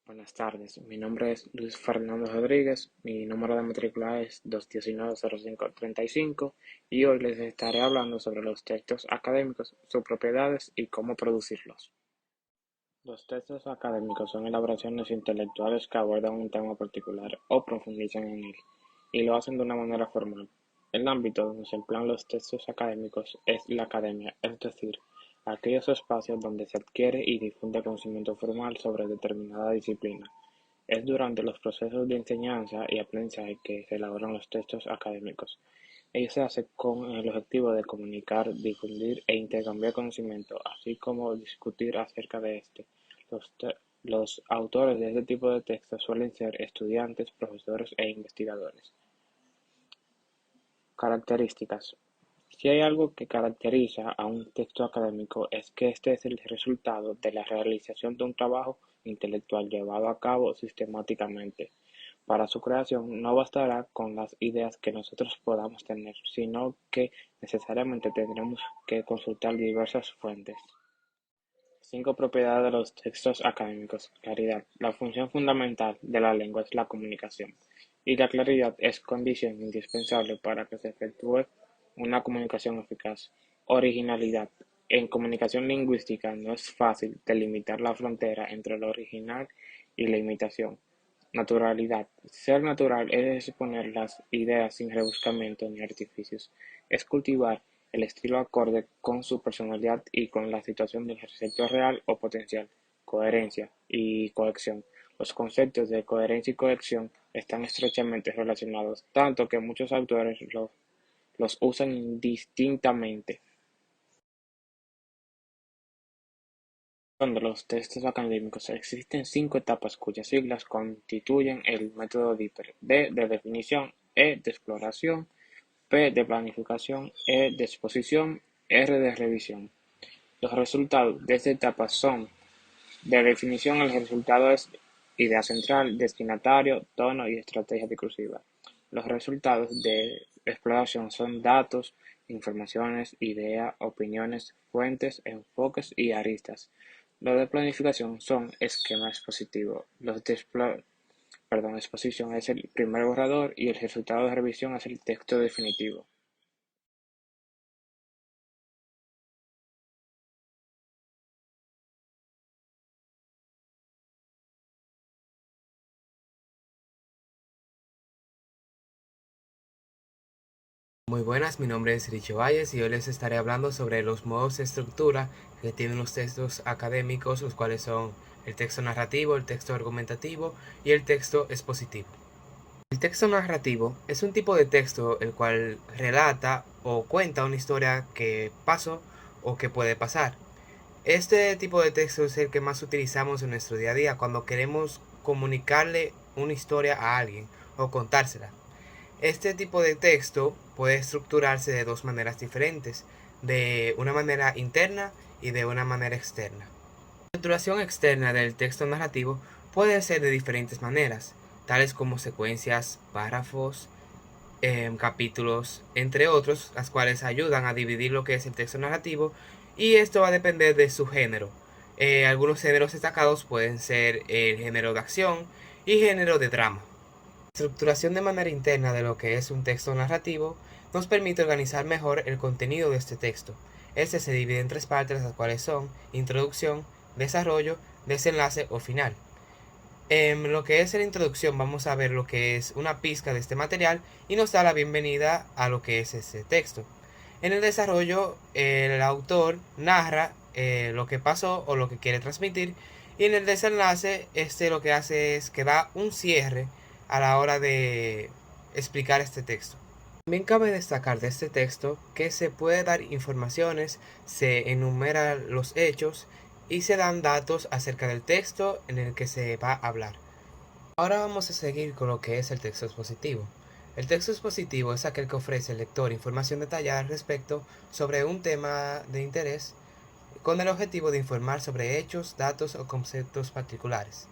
Buenas tardes, mi nombre es Luis Fernando Rodríguez, mi número de matrícula es 219-0535 y hoy les estaré hablando sobre los textos académicos, sus propiedades y cómo producirlos. Los textos académicos son elaboraciones intelectuales que abordan un tema particular o profundizan en él, y lo hacen de una manera formal. El ámbito donde se emplean los textos académicos es la academia, es decir, aquellos espacios donde se adquiere y difunde conocimiento formal sobre determinada disciplina. Es durante los procesos de enseñanza y aprendizaje que se elaboran los textos académicos. Ello se hace con el objetivo de comunicar, difundir e intercambiar conocimiento, así como discutir acerca de este. Los autores de este tipo de textos suelen ser estudiantes, profesores e investigadores. Características. Si hay algo que caracteriza a un texto académico es que este es el resultado de la realización de un trabajo intelectual llevado a cabo sistemáticamente. Para su creación no bastará con las ideas que nosotros podamos tener, sino que necesariamente tendremos que consultar diversas fuentes. 5 propiedades de los textos académicos. Claridad. La función fundamental de la lengua es la comunicación, y la claridad es condición indispensable para que se efectúe una comunicación eficaz. Originalidad. En comunicación lingüística no es fácil delimitar la frontera entre lo original y la imitación. Naturalidad. Ser natural es exponer las ideas sin rebuscamiento ni artificios. Es cultivar el estilo acorde con su personalidad y con la situación del ejercicio real o potencial. Coherencia y cohesión. Los conceptos de coherencia y cohesión están estrechamente relacionados, tanto que muchos autores los usan indistintamente. De los textos académicos existen 5 etapas cuyas siglas constituyen el método DIPER: D de definición, E de exploración, P de planificación, E de exposición, R de revisión. Los resultados de esta etapa son: de definición, el resultado es idea central, destinatario, tono y estrategia discursiva. Los resultados de exploración son datos, informaciones, ideas, opiniones, fuentes, enfoques y aristas. Los de planificación son esquema expositivo. Los de exposición es el primer borrador y el resultado de revisión es el texto definitivo. Muy buenas, mi nombre es Richo Valles y hoy les estaré hablando sobre los modos de estructura que tienen los textos académicos, los cuales son el texto narrativo, el texto argumentativo y el texto expositivo. El texto narrativo es un tipo de texto el cual relata o cuenta una historia que pasó o que puede pasar. Este tipo de texto es el que más utilizamos en nuestro día a día cuando queremos comunicarle una historia a alguien o contársela. Este tipo de texto puede estructurarse de dos maneras diferentes, de una manera interna y de una manera externa. La estructuración externa del texto narrativo puede ser de diferentes maneras, tales como secuencias, párrafos, capítulos, entre otros, las cuales ayudan a dividir lo que es el texto narrativo, y esto va a depender de su género. Algunos géneros destacados pueden ser el género de acción y género de drama. La estructuración de manera interna de lo que es un texto narrativo nos permite organizar mejor el contenido de este texto. Este se divide en tres partes, las cuales son introducción, desarrollo, desenlace o final. En lo que es la introducción vamos a ver lo que es una pizca de este material y nos da la bienvenida a lo que es ese texto. En el desarrollo el autor narra lo que pasó o lo que quiere transmitir, y en el desenlace este lo que hace es que da un cierre a la hora de explicar este texto. También cabe destacar de este texto que se puede dar informaciones, se enumeran los hechos y se dan datos acerca del texto en el que se va a hablar. Ahora vamos a seguir con lo que es el texto expositivo. El texto expositivo es aquel que ofrece al lector información detallada al respecto sobre un tema de interés, con el objetivo de informar sobre hechos, datos o conceptos particulares.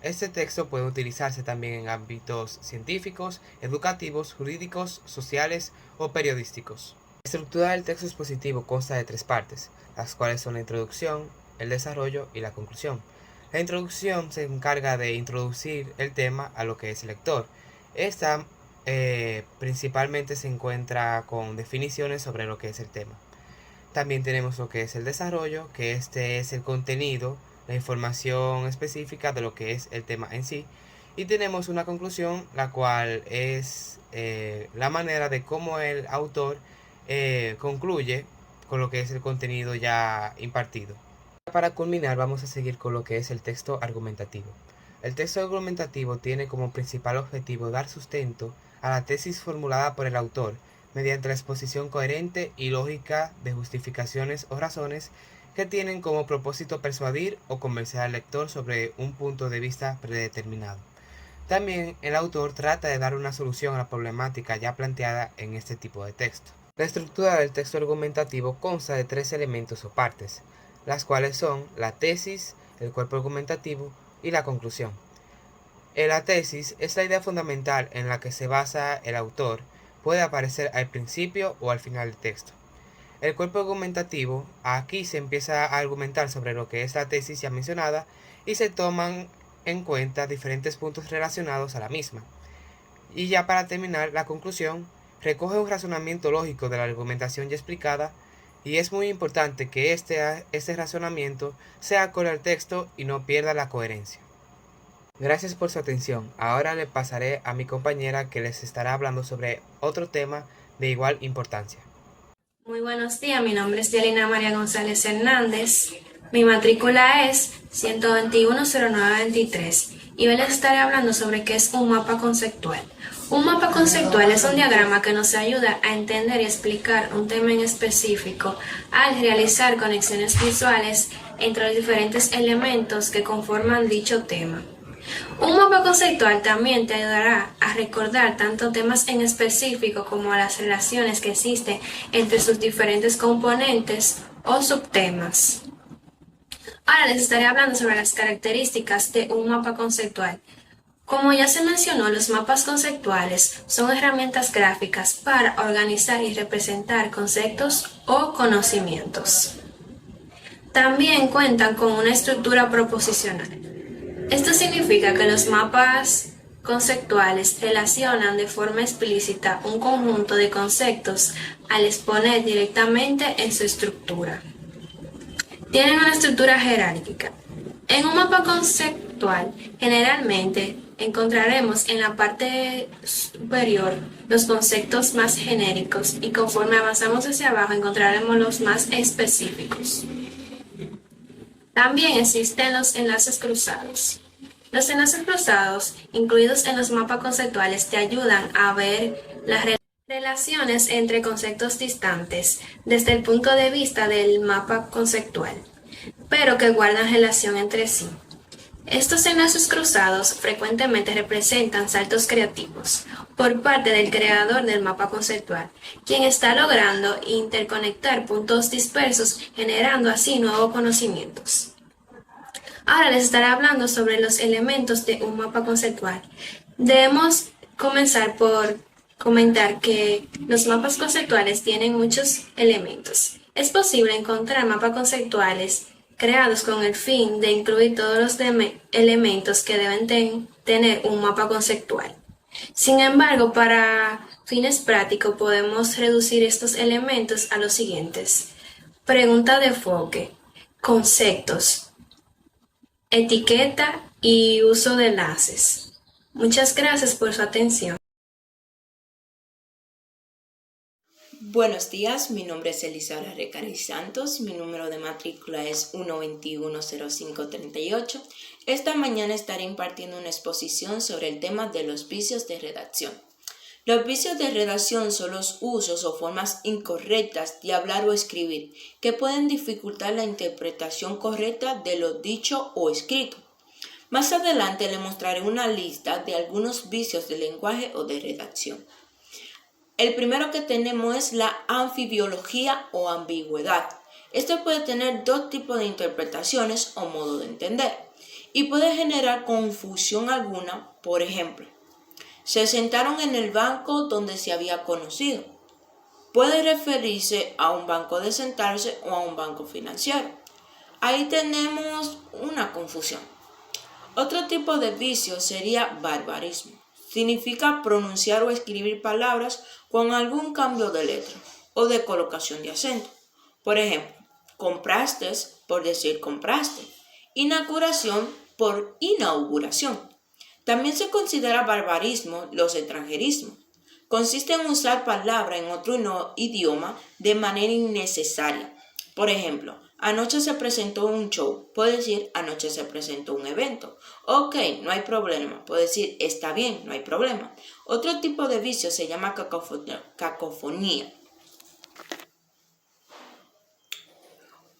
Este texto puede utilizarse también en ámbitos científicos, educativos, jurídicos, sociales o periodísticos. La estructura del texto expositivo consta de tres partes, las cuales son la introducción, el desarrollo y la conclusión. La introducción se encarga de introducir el tema a lo que es el lector. Esta principalmente se encuentra con definiciones sobre lo que es el tema. También tenemos lo que es el desarrollo, que este es el contenido, la información específica de lo que es el tema en sí. Y tenemos una conclusión, la cual es la manera de cómo el autor concluye con lo que es el contenido ya impartido. Para culminar, vamos a seguir con lo que es el texto argumentativo. El texto argumentativo tiene como principal objetivo dar sustento a la tesis formulada por el autor mediante la exposición coherente y lógica de justificaciones o razones que tienen como propósito persuadir o convencer al lector sobre un punto de vista predeterminado. También el autor trata de dar una solución a la problemática ya planteada en este tipo de texto. La estructura del texto argumentativo consta de 3 elementos o partes, las cuales son la tesis, el cuerpo argumentativo y la conclusión. La tesis es la idea fundamental en la que se basa el autor, puede aparecer al principio o al final del texto. El cuerpo argumentativo, aquí se empieza a argumentar sobre lo que es la tesis ya mencionada y se toman en cuenta diferentes puntos relacionados a la misma. Y ya para terminar, la conclusión recoge un razonamiento lógico de la argumentación ya explicada y es muy importante que este razonamiento sea acorde al texto y no pierda la coherencia. Gracias por su atención. Ahora le pasaré a mi compañera que les estará hablando sobre otro tema de igual importancia. Muy buenos días, mi nombre es Yelina María González Hernández. Mi matrícula es 1210923 y hoy les estaré hablando sobre qué es un mapa conceptual. Un mapa conceptual es un diagrama que nos ayuda a entender y explicar un tema en específico al realizar conexiones visuales entre los diferentes elementos que conforman dicho tema. Un mapa conceptual también te ayudará a recordar tanto temas en específico como las relaciones que existen entre sus diferentes componentes o subtemas. Ahora les estaré hablando sobre las características de un mapa conceptual. Como ya se mencionó, los mapas conceptuales son herramientas gráficas para organizar y representar conceptos o conocimientos. También cuentan con una estructura proposicional. Esto significa que los mapas conceptuales relacionan de forma explícita un conjunto de conceptos al exponer directamente en su estructura. Tienen una estructura jerárquica. En un mapa conceptual, generalmente encontraremos en la parte superior los conceptos más genéricos y conforme avanzamos hacia abajo encontraremos los más específicos. También existen los enlaces cruzados. Los enlaces cruzados, incluidos en los mapas conceptuales, te ayudan a ver las relaciones entre conceptos distantes desde el punto de vista del mapa conceptual, pero que guardan relación entre sí. Estos enlaces cruzados frecuentemente representan saltos creativos por parte del creador del mapa conceptual, quien está logrando interconectar puntos dispersos, generando así nuevos conocimientos. Ahora les estaré hablando sobre los elementos de un mapa conceptual. Debemos comenzar por comentar que los mapas conceptuales tienen muchos elementos. Es posible encontrar mapas conceptuales creados con el fin de incluir todos los elementos que deben tener un mapa conceptual. Sin embargo, para fines prácticos podemos reducir estos elementos a los siguientes: pregunta de enfoque, conceptos, etiqueta y uso de enlaces. Muchas gracias por su atención. Buenos días, mi nombre es Elizabeth Recari Santos, mi número de matrícula es 1210538. Esta mañana estaré impartiendo una exposición sobre el tema de los vicios de redacción. Los vicios de redacción son los usos o formas incorrectas de hablar o escribir que pueden dificultar la interpretación correcta de lo dicho o escrito. Más adelante le mostraré una lista de algunos vicios de lenguaje o de redacción. El primero que tenemos es la anfibiología o ambigüedad. Esto puede tener dos tipos de interpretaciones o modo de entender y puede generar confusión alguna. Por ejemplo, se sentaron en el banco donde se había conocido. Puede referirse a un banco de sentarse o a un banco financiero. Ahí tenemos una confusión. Otro tipo de vicio sería barbarismo. Significa pronunciar o escribir palabras con algún cambio de letra o de colocación de acento. Por ejemplo, compraste por decir compraste. Inauguración por inauguración. También se considera barbarismo los extranjerismos. Consiste en usar palabras en otro idioma de manera innecesaria. Por ejemplo, anoche se presentó un show, puedo decir anoche se presentó un evento. Ok, no hay problema, puedo decir está bien, no hay problema. Otro tipo de vicio se llama cacofonía.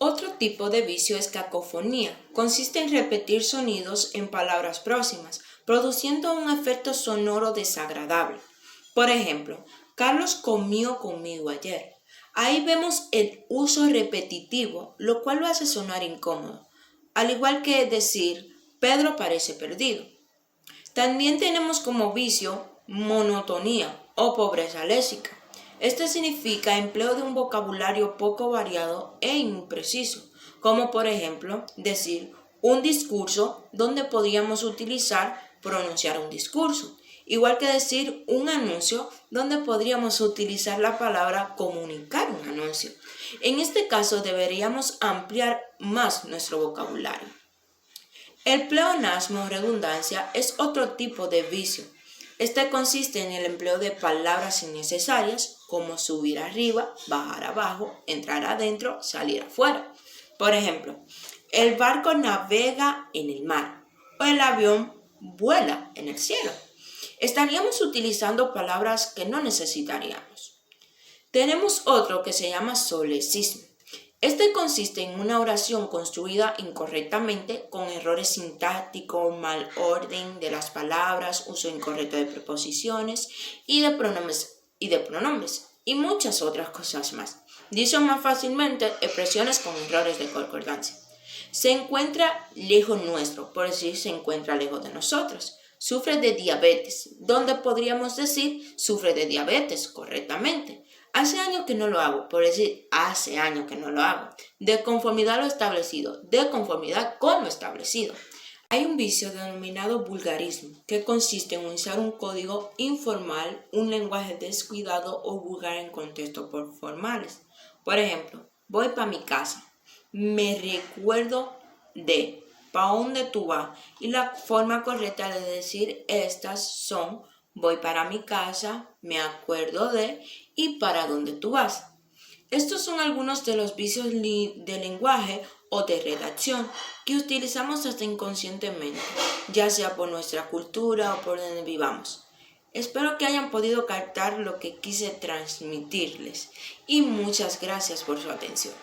Otro tipo de vicio es cacofonía. Consiste en repetir sonidos en palabras próximas, produciendo un efecto sonoro desagradable. Por ejemplo, Carlos comió conmigo ayer. Ahí vemos el uso repetitivo, lo cual lo hace sonar incómodo, al igual que decir Pedro parece perdido. También tenemos como vicio monotonía o pobreza léxica. Este significa empleo de un vocabulario poco variado e impreciso, como por ejemplo decir un discurso, donde podríamos utilizar pronunciar un discurso, igual que decir un anuncio, donde podríamos utilizar la palabra comunicar un anuncio. En este caso deberíamos ampliar más nuestro vocabulario. El pleonasmo o redundancia es otro tipo de vicio. Este consiste en el empleo de palabras innecesarias como subir arriba, bajar abajo, entrar adentro, salir afuera. Por ejemplo, el barco navega en el mar o el avión vuela en el cielo. Estaríamos utilizando palabras que no necesitaríamos. Tenemos otro que se llama solecismo. Este consiste en una oración construida incorrectamente, con errores sintácticos, mal orden de las palabras, uso incorrecto de preposiciones y de pronombres, y muchas otras cosas más. Dicho más fácilmente, expresiones con errores de concordancia. Se encuentra lejos nuestro, por decir se encuentra lejos de nosotros. Sufre de diabetes, donde podríamos decir sufre de diabetes correctamente. Hace años que no lo hago, por decir hace años que no lo hago. De conformidad a lo establecido, de conformidad con lo establecido. Hay un vicio denominado vulgarismo, que consiste en usar un código informal, un lenguaje descuidado o vulgar en contextos formales. Por ejemplo, voy para mi casa, me recuerdo de, ¿para dónde tú vas? Y la forma correcta de decir estas son voy para mi casa, me acuerdo de y para dónde tú vas. Estos son algunos de los vicios de lenguaje o de redacción que utilizamos hasta inconscientemente, ya sea por nuestra cultura o por donde vivamos. Espero que hayan podido captar lo que quise transmitirles y muchas gracias por su atención.